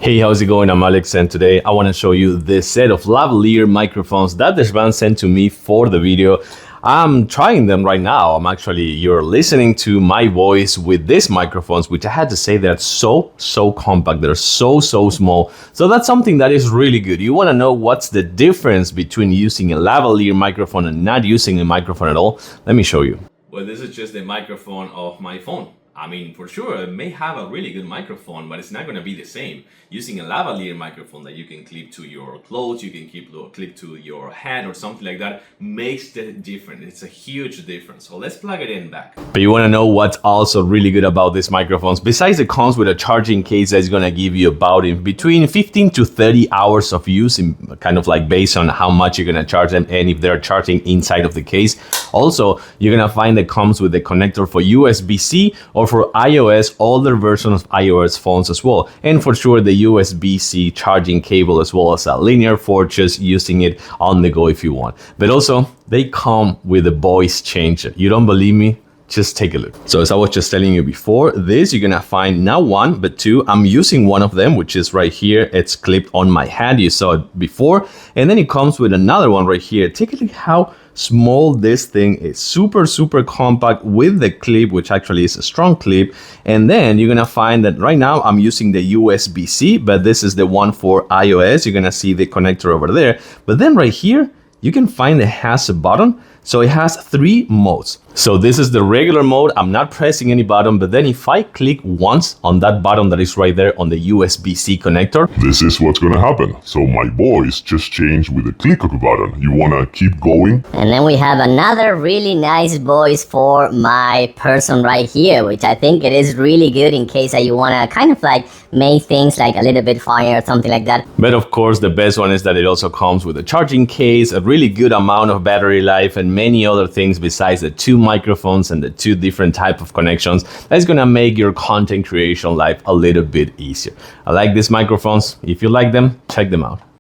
Hey, how's it going? I'm Alex, and today I want to show you this set of lavalier microphones that this band sent to me for the video. I'm trying them right now. You're listening to my voice with these microphones, which I had to say they're so compact. They're so small. So that's something that is really good. You want to know what's the difference between using a lavalier microphone and not using a microphone at all? Let me show you. Well, this is just the microphone of my phone. I mean, for sure, it may have a really good microphone, but it's not going to be the same. Using a lavalier microphone that you can clip to your clothes, you can clip to your head or something like that, makes the difference. It's a huge difference. So let's plug it in back. But you want to know what's also really good about these microphones? Besides it comes with a charging case that's going to give you about in between 15 to 30 hours of use, kind of like based on how much you're going to charge them and if they're charging inside of the case. Also, you're going to find that comes with a connector for USB-C or for iOS, older versions of iOS phones as well. And for sure, the USB-C charging cable as well as a linear for just using it on the go if you want. But also, they come with a voice changer. You don't believe me? Just take a look. So as I was just telling you before, this you're gonna find not one, but two. I'm using one of them, which is right here. It's clipped on my head. You saw it before. And then it comes with another one right here. Take a look how small this thing is. Super compact with the clip, which actually is a strong clip. And then you're gonna find that right now I'm using the USB-C, but this is the one for iOS. You're gonna see the connector over there. But then right here, you can find it has a button. So it has 3 modes. So this is the regular mode. I'm not pressing any button, but then if I click once on that button that is right there on the USB-C connector, this is what's gonna happen. So my voice just changed with a click of a button. You wanna keep going? And then we have another really nice voice for my person right here, which I think it is really good in case that you wanna kind of like make things like a little bit funnier or something like that. But of course, the best one is that it also comes with a charging case, a really good amount of battery life, and many other things besides the 2 microphones and the 2 different type of connections. That's gonna make your content creation life a little bit easier. I like these microphones. If you like them, check them out.